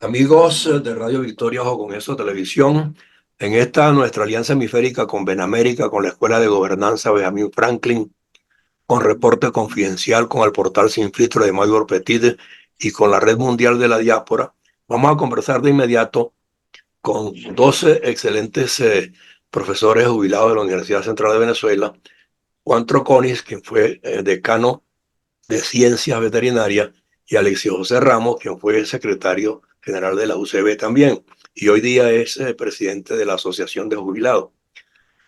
Amigos de Radio Victoria o con eso Televisión, en esta nuestra alianza hemisférica con Benamérica, con la Escuela de Gobernanza Benjamin Franklin, con Reporte Confidencial, con el portal Sin Filtro de Mayor Petit y con la Red Mundial de la Diáspora, vamos a conversar de inmediato con 12 excelentes profesores jubilados de la Universidad Central de Venezuela. Juan Troconis, quien fue decano de Ciencias Veterinarias, y Alexio José Ramos, quien fue secretario general de la UCB también, y hoy día es presidente de la Asociación de Jubilados.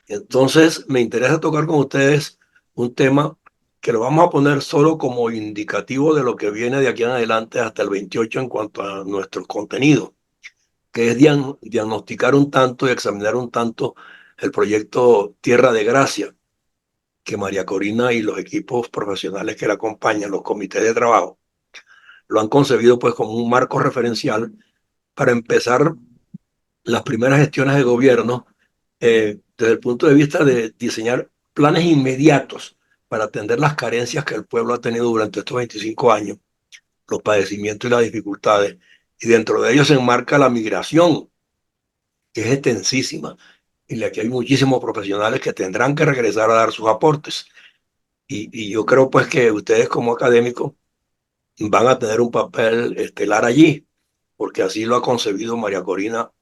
Entonces, me interesa tocar con ustedes un tema que lo vamos a poner solo como indicativo de lo que viene de aquí en adelante hasta el 28 en cuanto a nuestro contenido, que es diagnosticar un tanto y examinar un tanto el proyecto Tierra de Gracia, que María Corina y los equipos profesionales que la acompañan, los comités de trabajo, lo han concebido pues como un marco referencial para empezar las primeras gestiones de gobierno desde el punto de vista de diseñar planes inmediatos para atender las carencias que el pueblo ha tenido durante estos 25 años, los padecimientos y las dificultades. Y dentro de ellos se enmarca la migración, que es extensísima, y aquí hay muchísimos profesionales que tendrán que regresar a dar sus aportes. Y yo creo pues que ustedes como académicos van a tener un papel estelar allí, porque así lo ha concebido María Corina.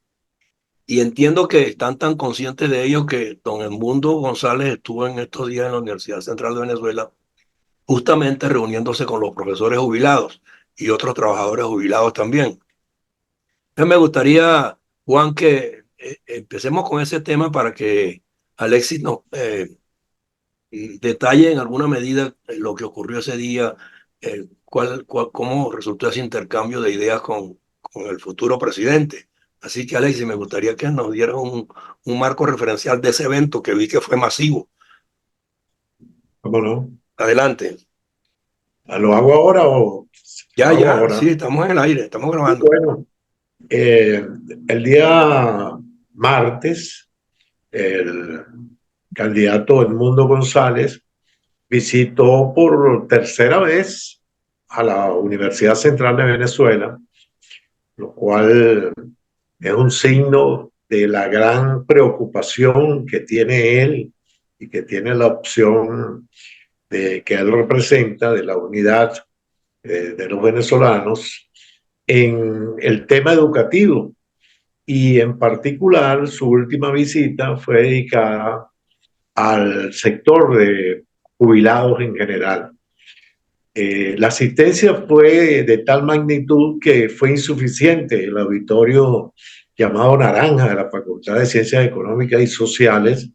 Y entiendo que están tan conscientes de ello que don Edmundo González estuvo en estos días en la Universidad Central de Venezuela, justamente reuniéndose con los profesores jubilados y otros trabajadores jubilados también. Entonces me gustaría, Juan, que empecemos con ese tema para que Alexis nos detalle en alguna medida lo que ocurrió ese día, cómo resultó ese intercambio de ideas con el futuro presidente. Así que, Alexis, me gustaría que nos dieras un marco referencial de ese evento que vi que fue masivo. ¿Cómo no? Adelante. ¿Lo hago ahora o Ya, lo hago ya, sí, ahora? estamos en el aire, estamos Y grabando. bueno, eh, el día martes, el candidato Edmundo González visitó por tercera vez a la Universidad Central de Venezuela, lo cual es un signo de la gran preocupación que tiene él y que tiene la opción de que él representa de la unidad de los venezolanos en el tema educativo y en particular su última visita fue dedicada al sector de jubilados en general. La asistencia fue de tal magnitud que fue insuficiente. El auditorio llamado Naranja de la Facultad de Ciencias Económicas y Sociales,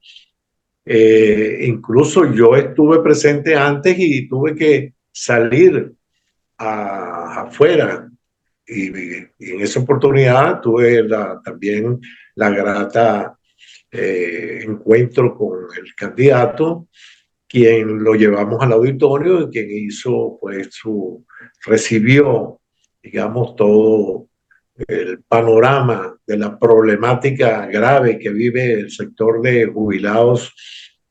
incluso yo estuve presente antes y tuve que salir afuera. Y en esa oportunidad tuve también la grata encuentro con el candidato, quien lo llevamos al auditorio y quien hizo, pues, recibió, digamos, todo el panorama de la problemática grave que vive el sector de jubilados,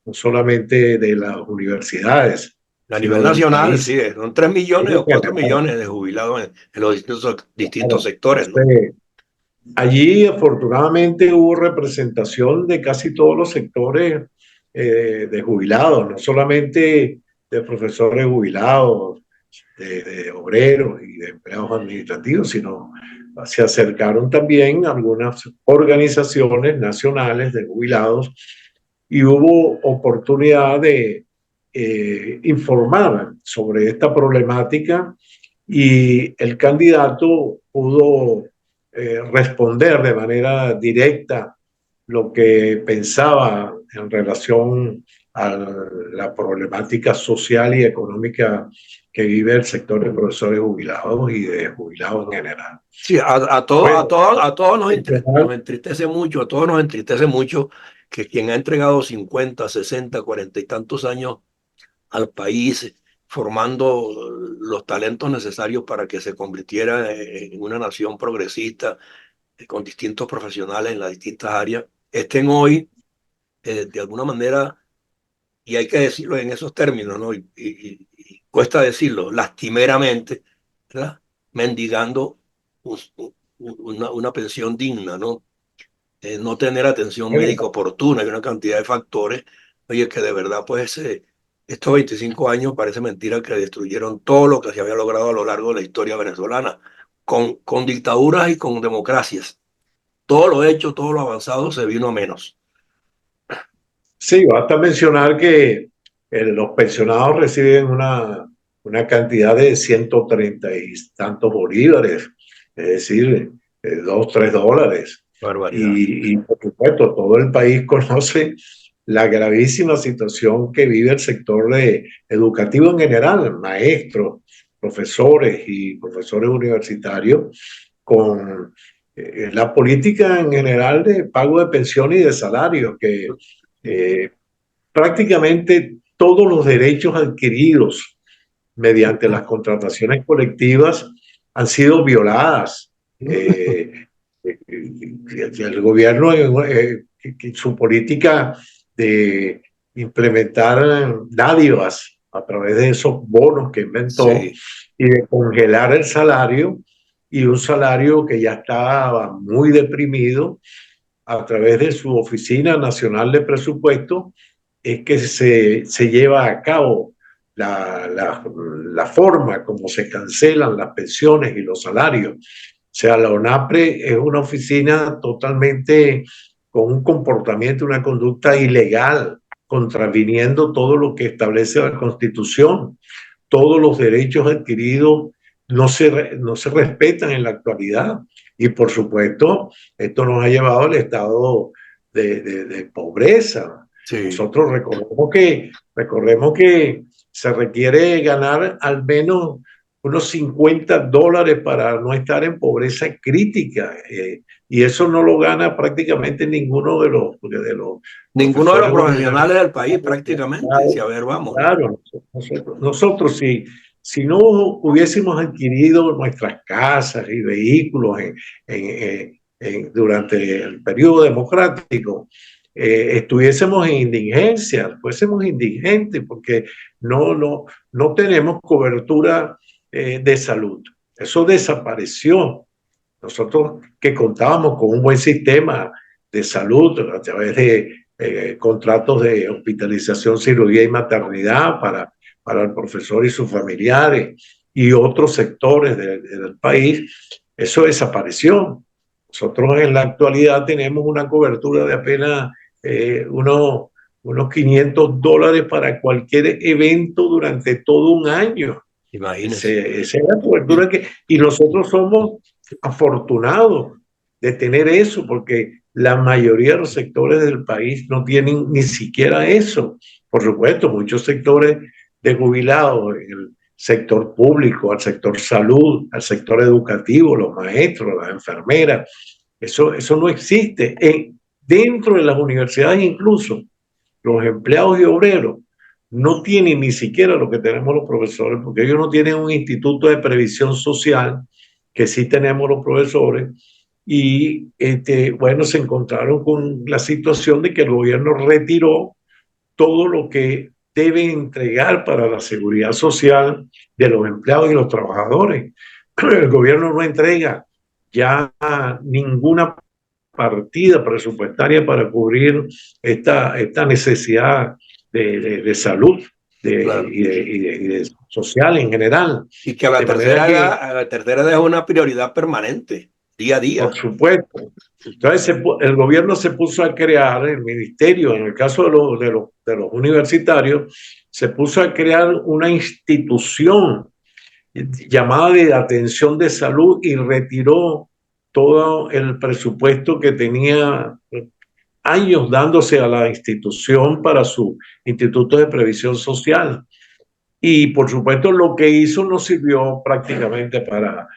no solamente de las universidades, A nivel sino del nacional, país sí, son 3 millones en o 4 general. millones de jubilados en los distintos Claro. sectores, ¿no? Allí afortunadamente hubo representación de casi todos los sectores de jubilados, no solamente de profesores jubilados, de obreros y de empleados administrativos, sino se acercaron también algunas organizaciones nacionales de jubilados y hubo oportunidad de informar sobre esta problemática y el candidato pudo responder de manera directa lo que pensaba en relación a la problemática social y económica que vive el sector de profesores jubilados y de jubilados en general. Sí, Bueno, a todos en nos general, entristece mucho, a todos nos entristece mucho que quien ha entregado 50, 60, 40 y tantos años al país, formando los talentos necesarios para que se convirtiera en una nación progresista, con distintos profesionales en las distintas áreas, estén hoy, de alguna manera, y hay que decirlo en esos términos, ¿no? Cuesta decirlo, lastimeramente, ¿verdad? Mendigando un, una pensión digna, ¿no? No tener atención Eh, médica oportuna y una cantidad de factores, oye, que de verdad, pues, estos 25 años parece mentira que destruyeron todo lo que se había logrado a lo largo de la historia venezolana, con dictaduras y con democracias. Todo lo hecho, todo lo avanzado se vino a menos. Sí, basta mencionar que los pensionados reciben una cantidad de 130 y tantos bolívares, es decir, 2, 3 dólares. Barbaridad. Y por supuesto, todo el país conoce la gravísima situación que vive el sector educativo en general, maestros, profesores y profesores universitarios, con la política en general de pago de pensiones y de salarios, que eh, prácticamente todos los derechos adquiridos mediante las contrataciones colectivas han sido violadas. El gobierno, su política de implementar dádivas a través de esos bonos que inventó Sí, y de congelar el salario, y un salario que ya estaba muy deprimido, a través de su Oficina Nacional de Presupuesto, es que se lleva a cabo la forma como se cancelan las pensiones y los salarios. O sea, la ONAPRE es una oficina totalmente con un comportamiento, una conducta ilegal, contraviniendo todo lo que establece la Constitución. Todos los derechos adquiridos no se respetan en la actualidad. Y por supuesto, esto nos ha llevado al estado de pobreza. sí. Nosotros recordemos que se requiere ganar al menos unos $50 para no estar en pobreza crítica. Y eso no lo gana prácticamente ninguno de los Ninguno de los profesores profesionales del país universitarios. prácticamente, si a ver, vamos, ¿no? Claro, nosotros si no hubiésemos adquirido nuestras casas y vehículos durante el periodo democrático, estuviésemos en indigencia, fuésemos indigentes, porque no tenemos cobertura de salud. Eso desapareció. Nosotros que contábamos con un buen sistema de salud a través de contratos de hospitalización, cirugía y maternidad para el profesor y sus familiares y otros sectores del país, eso desapareció. Nosotros en la actualidad tenemos una cobertura de apenas unos $500 para cualquier evento durante todo un año. Imagínense. Esa es la cobertura y nosotros somos afortunados de tener eso, porque la mayoría de los sectores del país no tienen ni siquiera eso. Por supuesto, muchos sectores de jubilados, en el sector público, al sector salud, al sector educativo, los maestros, las enfermeras, eso no existe. Dentro de las universidades incluso, los empleados y obreros no tienen ni siquiera lo que tenemos los profesores, porque ellos no tienen un instituto de previsión social, que sí tenemos los profesores, y bueno, se encontraron con la situación de que el gobierno retiró todo lo que debe entregar para la seguridad social de los empleados y los trabajadores. El gobierno no entrega ya ninguna partida presupuestaria para cubrir esta necesidad de salud Claro. y de social en general. Y que De manera que, a la tercera es una prioridad permanente, día a por día. supuesto, entonces el gobierno se puso a crear, el ministerio, en el caso de los universitarios, se puso a crear una institución llamada de atención de salud y retiró todo el presupuesto que tenía años dándose a la institución para su instituto de previsión social. Y por supuesto lo que hizo no sirvió prácticamente para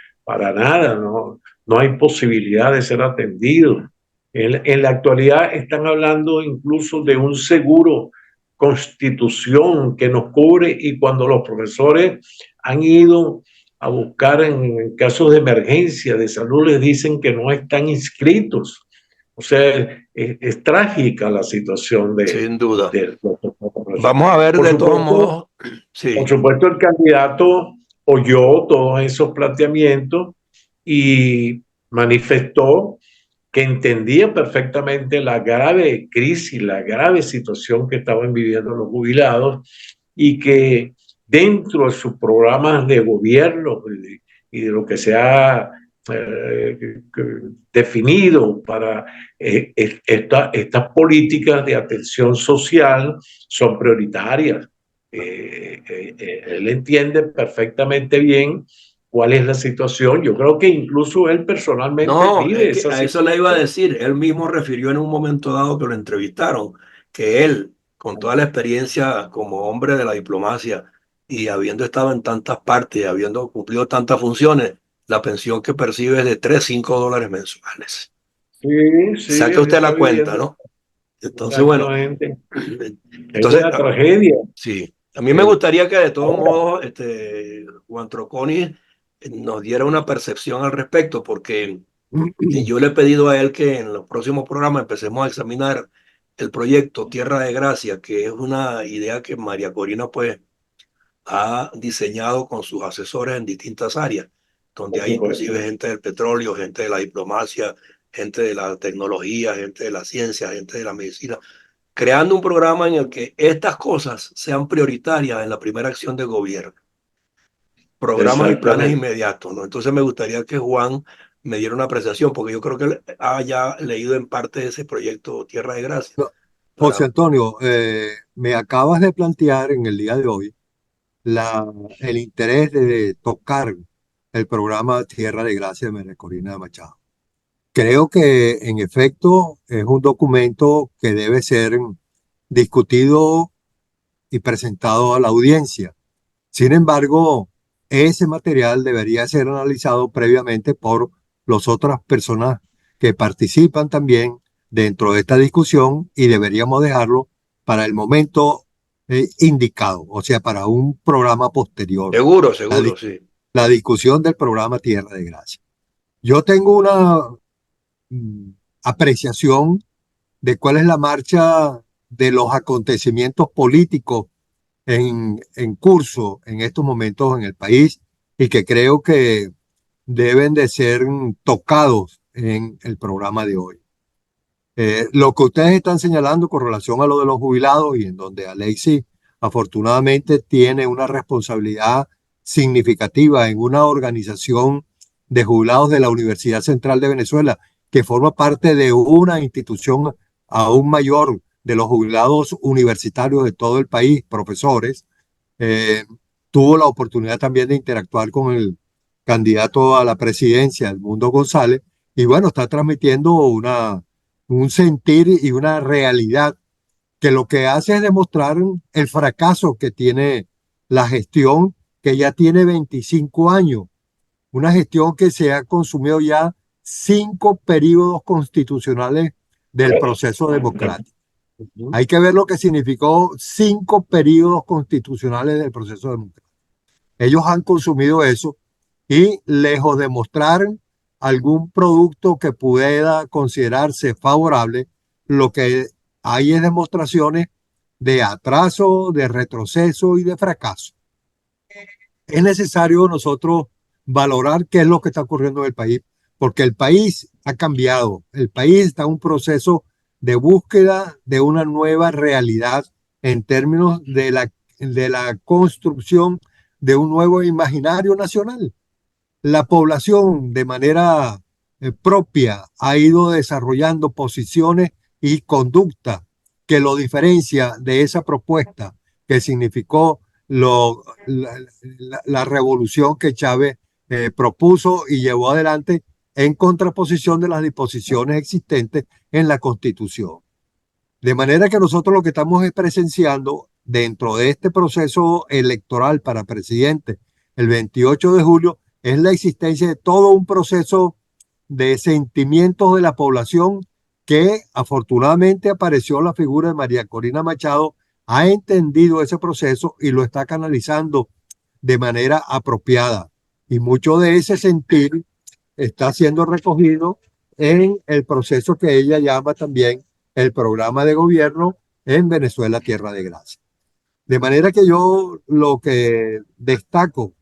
nada, no hay posibilidad de ser atendido. En la actualidad están hablando incluso de un seguro constitución que nos cubre, y cuando los profesores han ido a buscar en casos de emergencia de salud les dicen que no están inscritos. O sea, es trágica la situación Sin duda. de los profesores. Vamos a ver Por de todos supuesto, modos, por sí, supuesto, el candidato oyó todos esos planteamientos y manifestó que entendía perfectamente la grave crisis, la grave situación que estaban viviendo los jubilados y que dentro de sus programas de gobierno y de lo que se ha definido para estas políticas de atención social son prioritarias. Él entiende perfectamente bien cuál es la situación. Yo creo que incluso él personalmente No, vive es que esa a eso le iba a situación. decir. Él mismo refirió en un momento dado que lo entrevistaron, que él, con toda la experiencia como hombre de la diplomacia y habiendo estado en tantas partes y habiendo cumplido tantas funciones, la pensión que percibe es de 3 5 dólares mensuales. Sí, sí, Saque él usted está la cuenta, viviendo ¿no? Entonces, bueno, exactamente. Es entonces, una tragedia. sí, a mí me El, gustaría que de todos ahora, modos, Juan Troconi nos diera una percepción al respecto, porque yo le he pedido a él que en los próximos programas empecemos a examinar el proyecto Tierra de Gracia, que es una idea que María Corina pues ha diseñado con sus asesores en distintas áreas, donde por hay supuesto. inclusive gente del petróleo, gente de la diplomacia, gente de la tecnología, gente de la ciencia, gente de la medicina, creando un programa en el que estas cosas sean prioritarias en la primera acción de gobierno, programas y planes Exactamente. inmediatos, ¿no? Entonces me gustaría que Juan me diera una apreciación, porque yo creo que él ha ya leído en parte ese proyecto Tierra de Gracia. No, José Para, Antonio, me acabas de plantear en el día de hoy el interés de tocar el programa Tierra de Gracia de María Corina Machado. Creo que en efecto es un documento que debe ser discutido y presentado a la audiencia. Sin embargo, ese material debería ser analizado previamente por las otras personas que participan también dentro de esta discusión y deberíamos dejarlo para el momento indicado, o sea, para un programa posterior, seguro, la, seguro, di- sí. la discusión del programa Tierra de Gracia. Yo tengo una mm, apreciación de cuál es la marcha de los acontecimientos políticos en curso en estos momentos en el país y que creo que deben de ser tocados en el programa de hoy. Lo que ustedes están señalando con relación a lo de los jubilados y en donde Alexis afortunadamente tiene una responsabilidad significativa en una organización de jubilados de la Universidad Central de Venezuela, que forma parte de una institución aún mayor de los jubilados universitarios de todo el país, profesores. eh, Tuvo la oportunidad también de interactuar con el candidato a la presidencia, Edmundo González, y bueno, está transmitiendo un sentir y una realidad que lo que hace es demostrar el fracaso que tiene la gestión, que ya tiene 25 años, una gestión que se ha consumido ya 5 períodos constitucionales del proceso democrático. Hay que ver lo que significó 5 períodos constitucionales del proceso democrático. Ellos han consumido eso y lejos de mostrar algún producto que pueda considerarse favorable, lo que hay es demostraciones de atraso, de retroceso y de fracaso. Es necesario nosotros valorar qué es lo que está ocurriendo en el país, porque el país ha cambiado, el país está en un proceso de búsqueda de una nueva realidad en términos de la construcción de un nuevo imaginario nacional. La población de manera propia ha ido desarrollando posiciones y conducta que lo diferencia de esa propuesta que significó la revolución que Chávez propuso y llevó adelante en contraposición de las disposiciones existentes en la Constitución. De manera que nosotros lo que estamos es presenciando dentro de este proceso electoral para presidente el 28 de julio es la existencia de todo un proceso de sentimientos de la población que afortunadamente apareció la figura de María Corina Machado, ha entendido ese proceso y lo está canalizando de manera apropiada. Y mucho de ese sentir está siendo recogido en el proceso que ella llama también el programa de gobierno en Venezuela, Tierra de Gracia. De manera que yo lo que destaco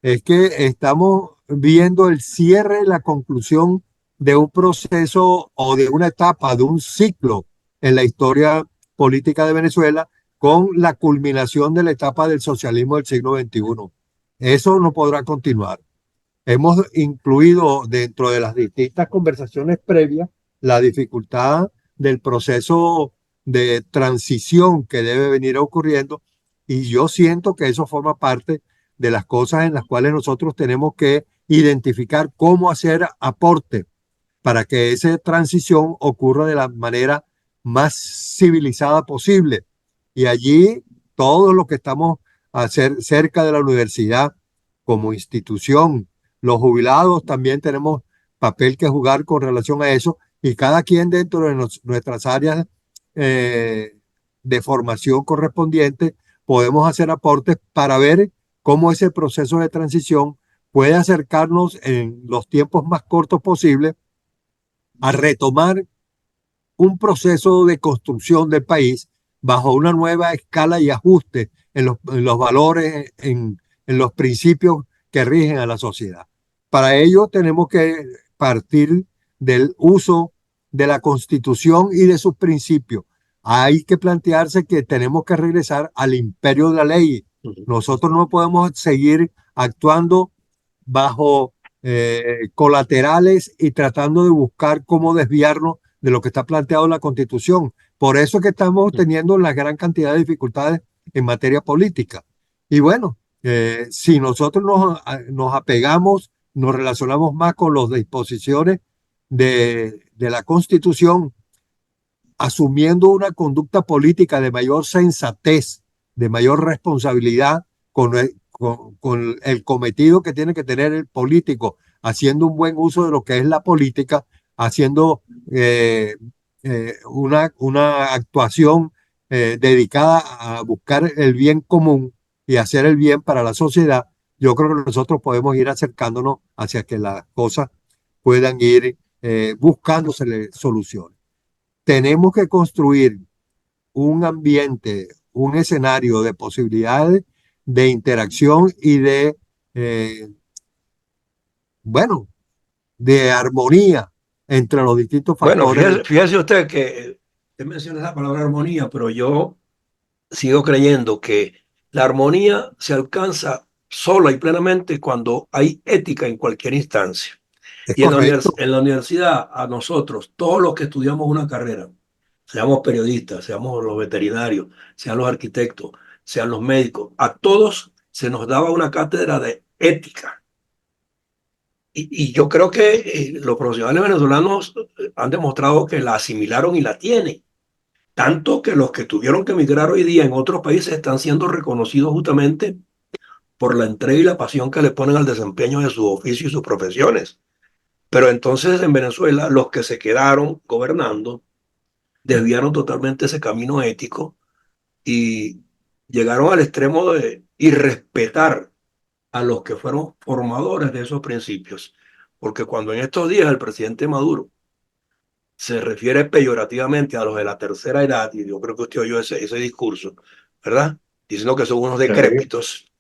es que estamos viendo el cierre, la conclusión de un proceso o de una etapa, de un ciclo en la historia política de Venezuela con la culminación de la etapa del socialismo del siglo XXI. Eso no podrá continuar. Hemos incluido dentro de las distintas conversaciones previas la dificultad del proceso de transición que debe venir ocurriendo, y yo siento que eso forma parte de las cosas en las cuales nosotros tenemos que identificar cómo hacer aporte para que esa transición ocurra de la manera más civilizada posible. Y allí todos los que estamos cerca de la universidad como institución, los jubilados también tenemos papel que jugar con relación a eso, y cada quien dentro de nuestras áreas eh, de formación correspondiente podemos hacer aportes para ver cómo ese proceso de transición puede acercarnos en los tiempos más cortos posibles a retomar un proceso de construcción del país bajo una nueva escala y ajuste en los valores, en los principios que rigen a la sociedad. Para ello tenemos que partir del uso de la Constitución y de sus principios. Hay que plantearse que tenemos que regresar al imperio de la ley. Nosotros no podemos seguir actuando bajo colaterales y tratando de buscar cómo desviarnos de lo que está planteado en la Constitución. Por eso es que estamos teniendo una gran cantidad de dificultades en materia política. Y bueno, si nosotros nos apegamos, nos relacionamos más con las disposiciones de la Constitución, asumiendo una conducta política de mayor sensatez, de mayor responsabilidad con el cometido que tiene que tener el político, haciendo un buen uso de lo que es la política, haciendo una actuación dedicada a buscar el bien común y hacer el bien para la sociedad. Yo creo que nosotros podemos ir acercándonos hacia que las cosas puedan ir buscándose soluciones. Tenemos que construir un ambiente, un escenario de posibilidades de interacción y bueno, de armonía entre los distintos Bueno, factores. fíjese usted que usted menciona la palabra armonía, pero yo sigo creyendo que la armonía se alcanza sola y plenamente cuando hay ética en cualquier instancia. Es Y correcto. en la universidad, a nosotros, todos los que estudiamos una carrera, seamos periodistas, seamos los veterinarios, sean los arquitectos, sean los médicos, a todos se nos daba una cátedra de ética. Y yo creo que los profesionales venezolanos han demostrado que la asimilaron y la tienen. Tanto que los que tuvieron que emigrar hoy día en otros países están siendo reconocidos justamente por la entrega y la pasión que le ponen al desempeño de su oficio y sus profesiones. Pero entonces en Venezuela los que se quedaron gobernando desviaron totalmente ese camino ético y llegaron al extremo de irrespetar a los que fueron formadores de esos principios. Porque cuando en estos días el presidente Maduro se refiere peyorativamente a los de la tercera edad, y yo creo que usted oyó ese discurso, ¿verdad? Diciendo que son unos decrépitos.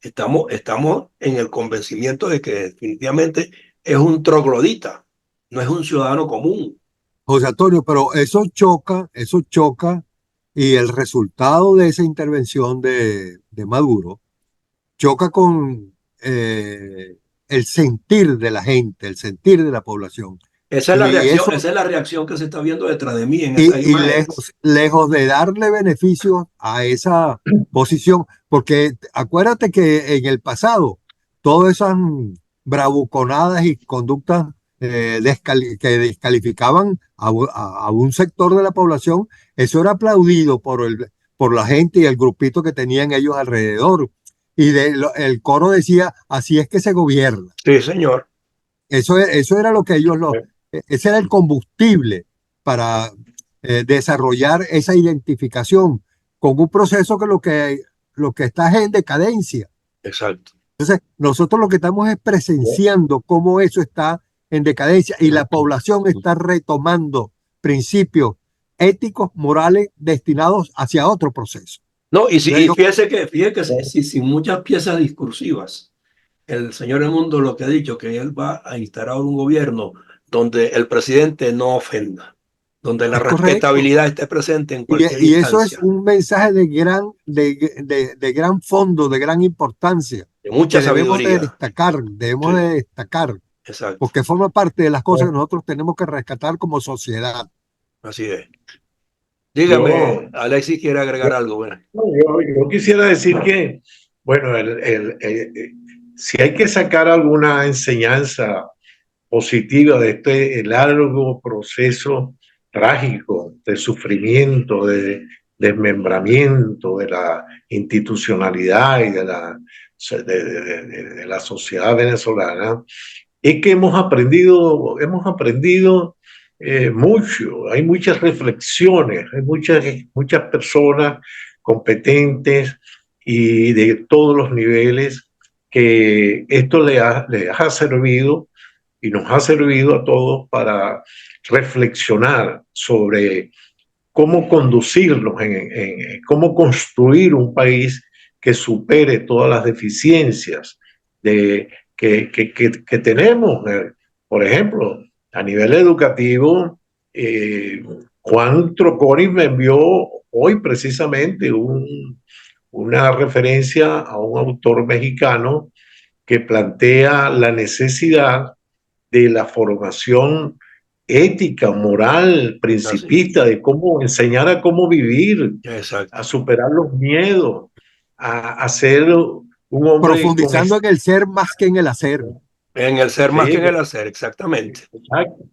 Estamos en el convencimiento de que definitivamente es un troglodita, no es un ciudadano común. José Antonio, pero eso choca, y el resultado de esa intervención de Maduro choca con el sentir de la gente, el sentir de la población. Y eso, Esa es la reacción que se está viendo detrás de mí en esas y imágenes. lejos de darle beneficios a esa posición, porque acuérdate que en el pasado, todas esas bravuconadas y conductas que descalificaban a un sector de la población, eso era aplaudido por la gente y el grupito que tenían ellos alrededor. Y el coro decía, así es que se gobierna. Sí, señor. Eso era lo que ese era el combustible para desarrollar esa identificación con un proceso que lo que está es en decadencia. Exacto. Entonces, nosotros lo que estamos es presenciando cómo eso está en decadencia y la población está retomando principios éticos, morales, destinados hacia otro proceso. No, y Entonces, fíjese que sin muchas piezas discursivas, el señor Edmundo lo que ha dicho, que él va a instaurar un gobierno donde el presidente no ofenda, donde la Es correcto. respetabilidad esté presente en cualquier Y eso es instancia, un mensaje de gran fondo, de gran importancia, de mucha que sabiduría. debemos Sí, de destacar, exacto, porque forma parte de las cosas que nosotros tenemos que rescatar como sociedad. así es. Yo, Dígame, Alexis quiere agregar algo. Bueno, yo quisiera decir que, bueno, si hay que sacar alguna enseñanza positiva de este largo proceso trágico de sufrimiento, de desmembramiento de la institucionalidad y de la sociedad venezolana, es que hemos aprendido mucho, hay muchas reflexiones, hay muchas personas competentes y de todos los niveles que esto les ha servido y nos ha servido a todos para reflexionar sobre cómo conducirnos, cómo construir un país que supere todas las deficiencias que tenemos. Por ejemplo, a nivel educativo, Juan Troconis me envió hoy precisamente una referencia a un autor mexicano que plantea la necesidad de la formación ética, moral, así, principista, de cómo enseñar a cómo vivir, a exacto. superar los miedos, a ser un hombre con Profundizando en el ser más que en el hacer. En el ser más que sí, en el hacer, exactamente. exacto.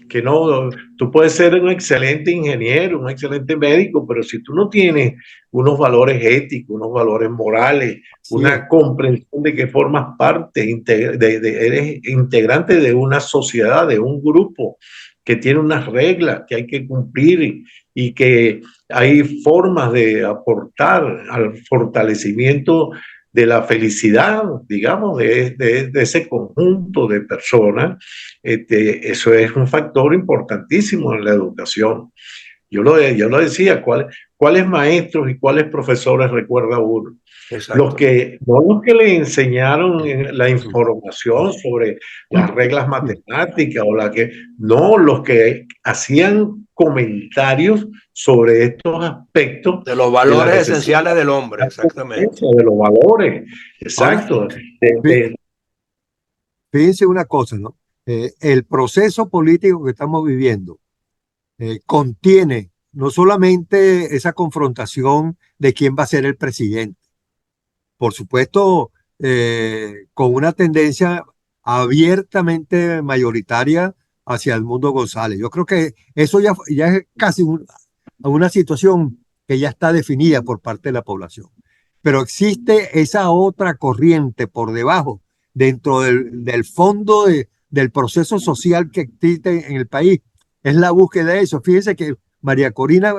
Que no, tú puedes ser un excelente ingeniero, un excelente médico, pero si tú no tienes unos valores éticos, unos valores morales, Así es. una comprensión de que formas parte, eres integrante de una sociedad, de un grupo que tiene unas reglas que hay que cumplir y que hay formas de aportar al fortalecimiento de la felicidad, digamos, de ese conjunto de personas. Eso es un factor importantísimo en la educación. Yo lo decía, ¿cuáles maestros y cuáles profesores recuerda uno? Exacto. No los que le enseñaron la información sobre las reglas matemáticas no, los que hacían comentarios sobre estos aspectos De los de la valores necesidad esenciales del hombre, exactamente. de los valores, Ahora, exacto. fíjense una cosa, ¿no? El proceso político que estamos viviendo contiene no solamente esa confrontación de quién va a ser el presidente, por supuesto, con una tendencia abiertamente mayoritaria hacia el mundo González. Yo creo que eso ya es casi una situación que ya está definida por parte de la población. Pero existe esa otra corriente por debajo, dentro del fondo del proceso social que existe en el país. Es la búsqueda de eso. Fíjense que María Corina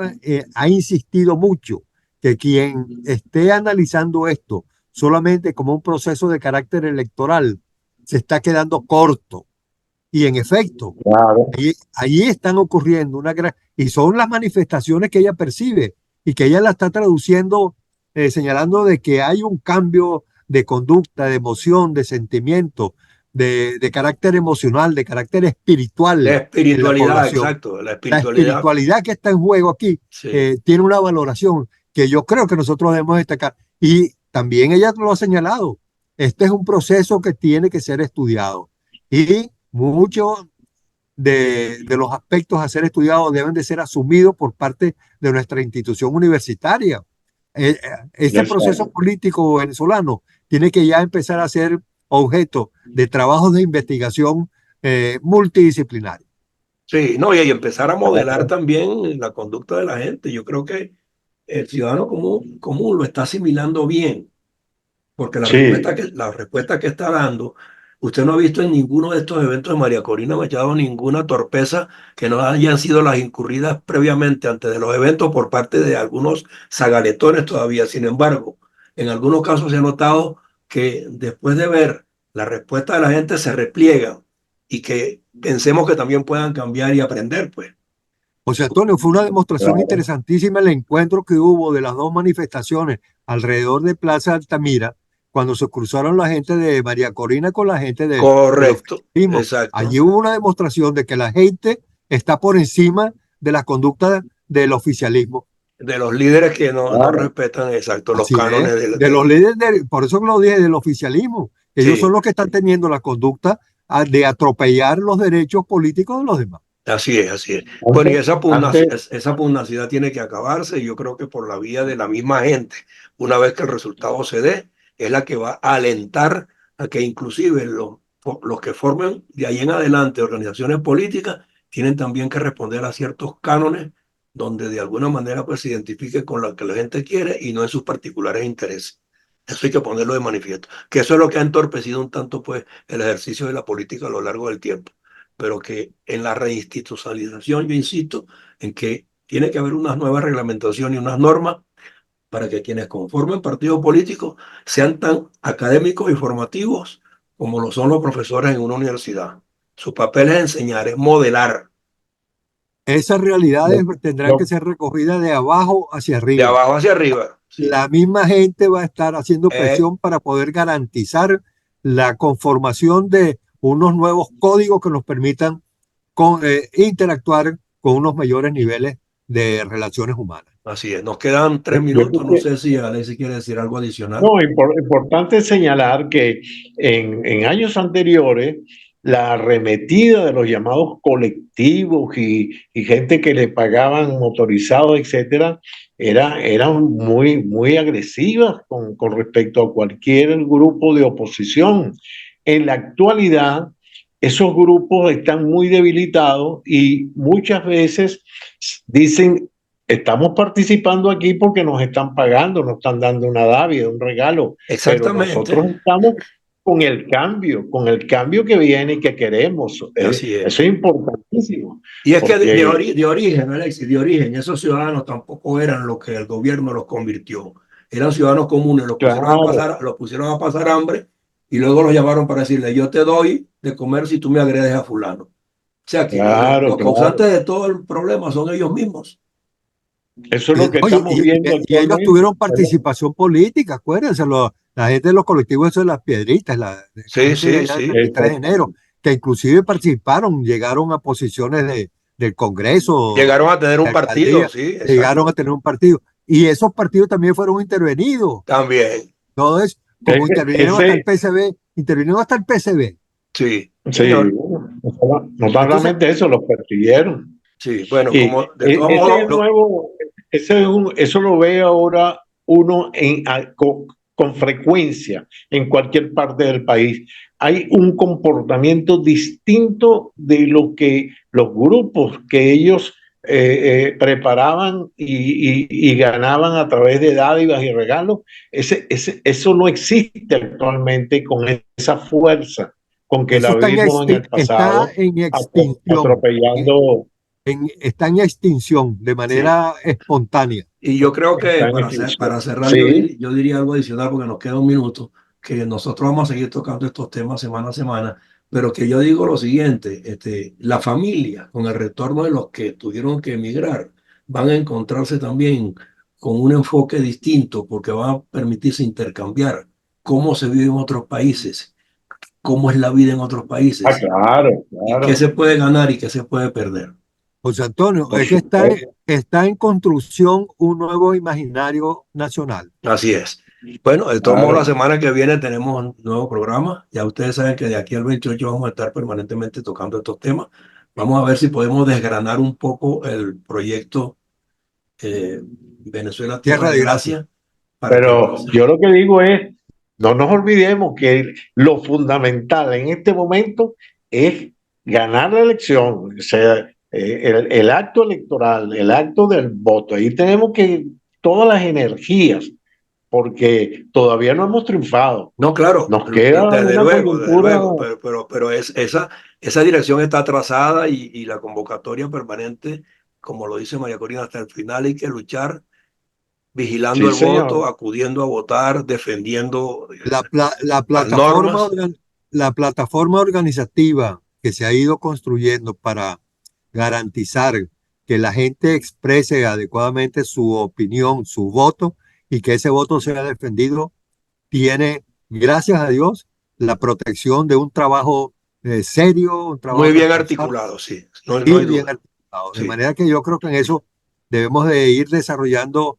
ha insistido mucho que quien esté analizando esto solamente como un proceso de carácter electoral se está quedando corto. Y en efecto, Claro. ahí están ocurriendo y son las manifestaciones que ella percibe y que ella la está traduciendo, señalando de que hay un cambio de conducta, de emoción, de sentimiento, de carácter emocional, de carácter espiritual La en la espiritualidad, población. exacto. La La espiritualidad, espiritualidad que está en juego aquí sí, tiene una valoración que yo creo que nosotros debemos destacar. Y también ella lo ha señalado. Este es un proceso que tiene que ser estudiado. Y muchos de los aspectos a ser estudiados deben de ser asumidos por parte de nuestra institución universitaria. Ese proceso político venezolano tiene que ya empezar a ser objeto de trabajos de investigación multidisciplinarios. sí, no, y empezar a modelar también la conducta de la gente. Yo creo que el ciudadano común lo está asimilando bien, porque Sí, la respuesta que está dando, usted no ha visto en ninguno de estos eventos de María Corina Machado ninguna torpeza que no hayan sido las incurridas previamente antes de los eventos por parte de algunos zagaletones todavía. Sin embargo, en algunos casos se ha notado que después de ver la respuesta de la gente se repliegan y que pensemos que también puedan cambiar y aprender, pues. José Antonio, fue una demostración claro. interesantísima el encuentro que hubo de las dos manifestaciones alrededor de Plaza Altamira, cuando se cruzaron la gente de María Corina con la gente del Correcto, oficialismo. exacto. Allí hubo una demostración de que la gente está por encima de la conducta del oficialismo. De los líderes que no Claro. respetan, exacto, los Así cánones es, del... de los líderes, por eso lo dije, del oficialismo. Ellos Sí, son los que están teniendo la conducta de atropellar los derechos políticos de los demás. así es, así es. Bueno, y Antes, esa pugnacidad tiene que acabarse, y yo creo que por la vía de la misma gente, una vez que el resultado se dé, es la que va a alentar a que inclusive los que formen de ahí en adelante organizaciones políticas tienen también que responder a ciertos cánones donde de alguna manera pues se identifique con lo que la gente quiere y no en sus particulares intereses. Eso hay que ponerlo de manifiesto, que eso es lo que ha entorpecido un tanto pues el ejercicio de la política a lo largo del tiempo, pero que en la reinstitucionalización yo insisto en que tiene que haber unas nuevas reglamentaciones y unas normas para que quienes conformen partidos políticos sean tan académicos y formativos como lo son los profesores en una universidad. Su papel es enseñar, es modelar Esas realidades tendrán que lo- ser recogidas de abajo hacia de arriba. abajo hacia arriba. Sí. La misma gente va a estar haciendo Eh, presión para poder garantizar la conformación de unos nuevos códigos que nos permitan interactuar con unos mayores niveles de relaciones humanas. Así es. Nos quedan yo 3 minutos. creo No que sé si Alexis quiere decir algo adicional. no, importante señalar que en años anteriores la arremetida de los llamados colectivos y gente que le pagaban motorizados, etcétera, eran muy agresivas con respecto a cualquier grupo de oposición. En la actualidad, esos grupos están muy debilitados y muchas veces dicen: estamos participando aquí porque nos están pagando, nos están dando una dávida, un regalo, pero Exactamente. nosotros estamos con el cambio que viene y que queremos. Así es. Eso es importantísimo, Y es que porque, de origen, Alexis, de origen, esos ciudadanos tampoco eran lo que el gobierno los convirtió. Eran ciudadanos comunes, claro, los pusieron a pasar hambre y luego los llamaron para decirle, yo te doy de comer si tú me agredes a fulano. O sea que claro, los claro. causantes de todo el problema son ellos mismos. Eso es lo que Oye, estamos viendo y ellos actualmente. tuvieron participación política, acuérdense, la gente de los colectivos, eso de las piedritas, la Sí, gente de sí, allá del sí. 23 de enero, que inclusive participaron, llegaron a posiciones del Congreso, Llegaron a tener de un partido, alcaldía, sí, llegaron a exacto. tener un partido. Y esos partidos también fueron intervenidos. También, Entonces, como intervinieron hasta el Ese, PSB, intervinieron hasta el PSB. sí, sí, señor. no Entonces, solamente eso, lo persiguieron. Sí, bueno, Y como de todos ese es modos, el nuevo, eso lo ve ahora uno con frecuencia en cualquier parte del país. Hay un comportamiento distinto de lo que los grupos que ellos preparaban y ganaban a través de dádivas y regalos. Eso no existe actualmente con esa fuerza con que eso la vimos en el está pasado, en extinción. atropellando. Está en extinción de sí. manera espontánea. Y yo creo que Está en extinción. para cerrar, Sí, yo diría algo adicional porque nos queda un minuto, que nosotros vamos a seguir tocando estos temas semana a semana, pero que yo digo lo siguiente, la familia, con el retorno de los que tuvieron que emigrar, van a encontrarse también con un enfoque distinto porque va a permitirse intercambiar cómo se vive en otros países, cómo es la vida en otros países claro, y qué se claro, puede ganar y qué se puede perder. José Antonio, por es que supuesto. está en construcción un nuevo imaginario nacional. Así es. Bueno, de todos modos, la Claro. semana que viene tenemos un nuevo programa. Ya ustedes saben que de aquí al 28 vamos a estar permanentemente tocando estos temas. Vamos a ver si podemos desgranar un poco el proyecto Venezuela Tierra Tierra de de Gracia. Gracia para que Pero yo lo que digo es, no nos olvidemos que lo fundamental en este momento es ganar la elección, o sea, el acto electoral, el acto del voto. Ahí tenemos que todas las energías, porque todavía no hemos triunfado. no, claro, Nos queda una desde coyuntura. luego, pero esa dirección está trazada y la convocatoria permanente, como lo dice María Corina, hasta el final hay que luchar vigilando Sí, el voto, señor. acudiendo a votar, defendiendo La, pla- la las plataforma, normas. organ- la plataforma organizativa que se ha ido construyendo para garantizar que la gente exprese adecuadamente su opinión, su voto, y que ese voto sea defendido, tiene gracias a Dios, la protección de un trabajo serio, un trabajo Muy bien responsable articulado, sí, no, no y hay bien duda. articulado. De Sí, manera que yo creo que en eso debemos de ir desarrollando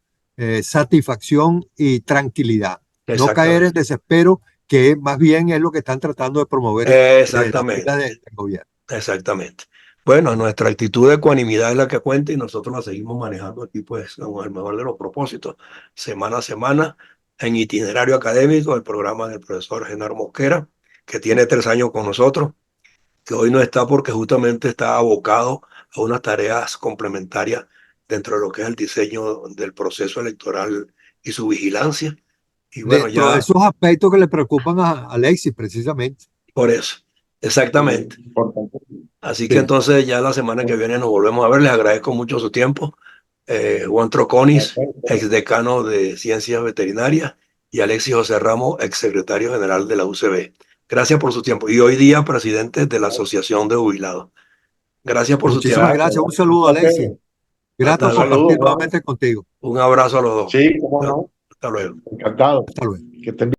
satisfacción y tranquilidad. No caer en exactamente. desespero, que más bien es lo que están tratando de promover las filas Exactamente. del gobierno. Exactamente. Bueno, nuestra actitud de ecuanimidad es la que cuenta y nosotros la seguimos manejando aquí, pues, con el mejor de los propósitos, semana a semana, en itinerario académico, el programa del profesor Genaro Mosquera, que tiene 3 años con nosotros, que hoy no está porque justamente está abocado a unas tareas complementarias dentro de lo que es el diseño del proceso electoral y su vigilancia. Y bueno, Dentro de ya esos aspectos que le preocupan a Alexis, precisamente. por eso, exactamente. Importante. Así que Sí. entonces ya la semana que viene nos volvemos a ver. Les agradezco mucho su tiempo. Juan Troconis, exdecano de Ciencias Veterinarias, y Alexis José Ramos, exsecretario general de la UCB. Gracias por su tiempo. Y hoy día, presidente de la Asociación de Jubilados. Gracias por su Muchísimas tiempo. gracias. Un saludo, Alexis. Hasta Grato luego. compartir Saludos, Juan. nuevamente contigo. Un abrazo a los dos. Sí, cómo no. Hasta luego. Encantado. Hasta luego. Que estén